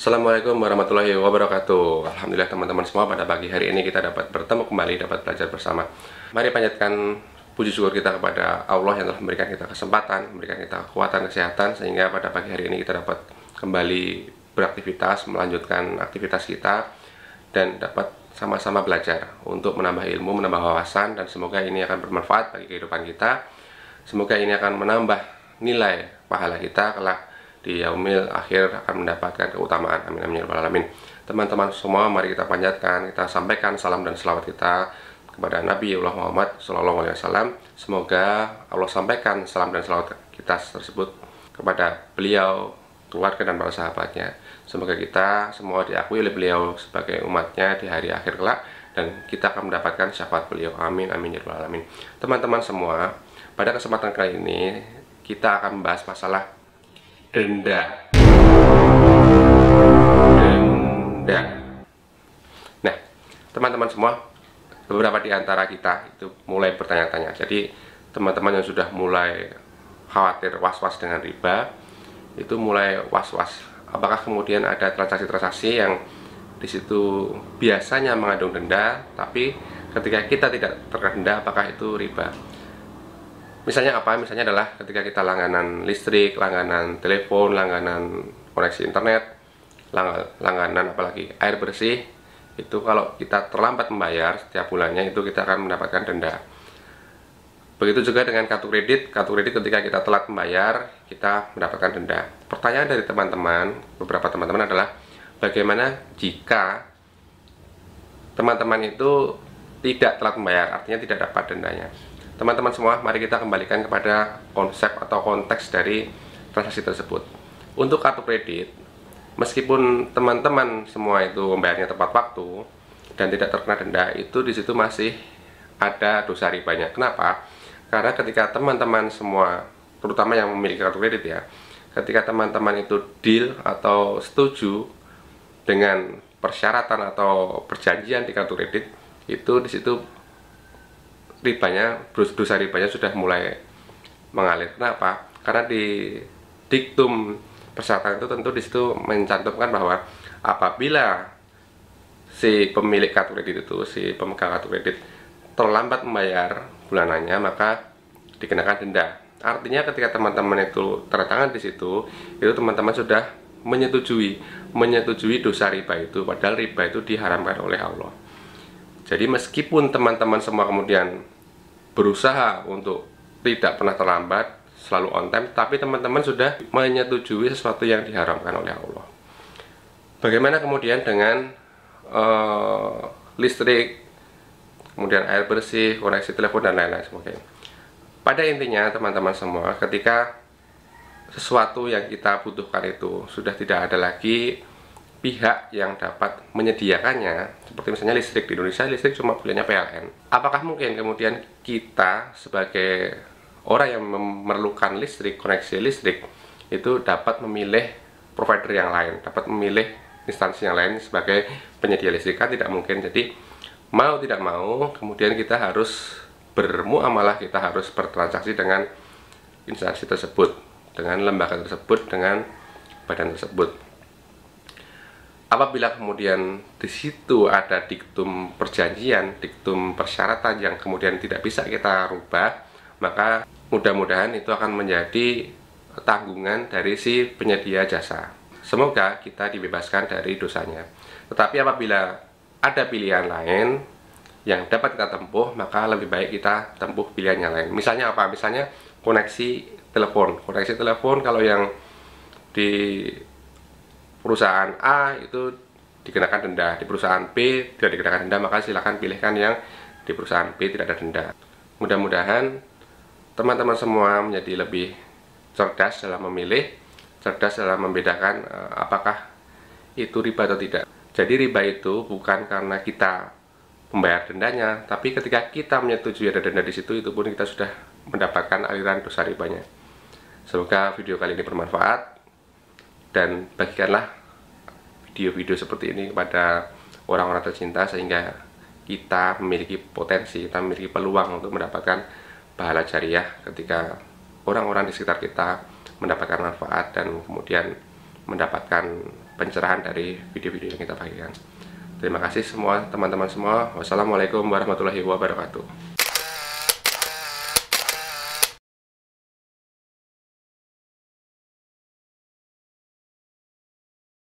Assalamualaikum warahmatullahi wabarakatuh. Alhamdulillah teman-teman semua, pada pagi hari ini kita dapat bertemu kembali, dapat belajar bersama. Mari panjatkan puji syukur kita kepada Allah yang telah memberikan kita kesempatan, memberikan kita kekuatan, kesehatan, sehingga pada pagi hari ini kita dapat kembali beraktivitas, melanjutkan aktivitas kita, dan dapat sama-sama belajar untuk menambah ilmu, menambah wawasan, dan semoga ini akan bermanfaat bagi kehidupan kita. Semoga ini akan menambah nilai pahala kita kelak di yaumil akhir, akan mendapatkan keutamaan. Amin amin ya rabbal alamin. Teman-teman semua, mari kita panjatkan, kita sampaikan salam dan selawat kita kepada Nabi Allah Muhammad SAW. Semoga Allah sampaikan salam dan selawat kita tersebut kepada beliau, keluarga dan para sahabatnya. Semoga kita semua diakui oleh beliau sebagai umatnya di hari akhir kelak, dan kita akan mendapatkan syafaat beliau. Amin amin ya rabbal alamin. Teman-teman semua, pada kesempatan kali ini kita akan membahas masalah denda. Nah, teman-teman semua, beberapa di antara kita itu mulai bertanya-tanya. Jadi, teman-teman yang sudah mulai khawatir, was-was dengan riba, itu mulai was-was. Apakah kemudian ada transaksi-transaksi yang di situ biasanya mengandung denda, tapi ketika kita tidak terkena denda, apakah itu riba? Misalnya apa? Misalnya adalah ketika kita langganan listrik, langganan telepon, langganan koneksi internet, langganan apalagi air bersih, itu kalau kita terlambat membayar setiap bulannya, itu kita akan mendapatkan denda. Begitu juga dengan kartu kredit ketika kita telat membayar, kita mendapatkan denda. Pertanyaan dari teman-teman, beberapa teman-teman adalah, bagaimana jika teman-teman itu tidak telat membayar, artinya tidak dapat dendanya? Teman-teman semua, mari kita kembalikan kepada konsep atau konteks dari transaksi tersebut. Untuk kartu kredit, meskipun teman-teman semua itu membayarnya tepat waktu dan tidak terkena denda, itu di situ masih ada dosa ribanya. Kenapa? Karena ketika teman-teman semua, terutama yang memiliki kartu kredit ya, ketika teman-teman itu deal atau setuju dengan persyaratan atau perjanjian di kartu kredit, itu di situ ribanya, dosa ribanya sudah mulai mengalir. Kenapa? Karena di diktum persyaratan itu tentu di situ mencantumkan bahwa apabila si pemilik kartu kredit itu, si pemegang kartu kredit terlambat membayar bulanannya, maka dikenakan denda. Artinya ketika teman-teman itu tanda tangan di situ, itu teman-teman sudah menyetujui dosa riba itu, padahal riba itu diharamkan oleh Allah. Jadi meskipun teman-teman semua kemudian berusaha untuk tidak pernah terlambat, selalu on time, tapi teman-teman sudah menyetujui sesuatu yang diharamkan oleh Allah. Bagaimana kemudian dengan listrik, kemudian air bersih, koneksi telepon, dan lain-lain sebagainya? Pada intinya teman-teman semua, ketika sesuatu yang kita butuhkan itu sudah tidak ada lagi pihak yang dapat menyediakannya, seperti misalnya listrik di Indonesia, listrik cuma punyanya PLN. Apakah mungkin kemudian kita sebagai orang yang memerlukan listrik, koneksi listrik, itu dapat memilih provider yang lain, dapat memilih instansi yang lain sebagai penyedia listrik? Kan tidak mungkin. Jadi mau tidak mau, kemudian kita harus bermuamalah, kita harus bertransaksi dengan instansi tersebut, dengan lembaga tersebut, dengan badan tersebut. Apabila kemudian di situ ada diktum perjanjian, diktum persyaratan yang kemudian tidak bisa kita rubah, maka mudah-mudahan itu akan menjadi tanggungan dari si penyedia jasa. Semoga kita dibebaskan dari dosanya. Tetapi apabila ada pilihan lain yang dapat kita tempuh, maka lebih baik kita tempuh pilihan yang lain. Misalnya apa? Misalnya koneksi telepon. Koneksi telepon kalau yang di perusahaan A itu dikenakan denda, di perusahaan B tidak dikenakan denda, maka silakan pilihkan yang di perusahaan B tidak ada denda. Mudah-mudahan teman-teman semua menjadi lebih cerdas dalam memilih, cerdas dalam membedakan apakah itu riba atau tidak. Jadi riba itu bukan karena kita membayar dendanya, tapi ketika kita menyetujui ada denda di situ, itu pun kita sudah mendapatkan aliran dosa ribanya. Semoga video kali ini bermanfaat, dan bagikanlah video-video seperti ini kepada orang-orang tercinta, sehingga kita memiliki potensi, kita memiliki peluang untuk mendapatkan pahala jariah ketika orang-orang di sekitar kita mendapatkan manfaat dan kemudian mendapatkan pencerahan dari video-video yang kita bagikan. Terima kasih semua teman-teman semua. Wassalamualaikum warahmatullahi wabarakatuh.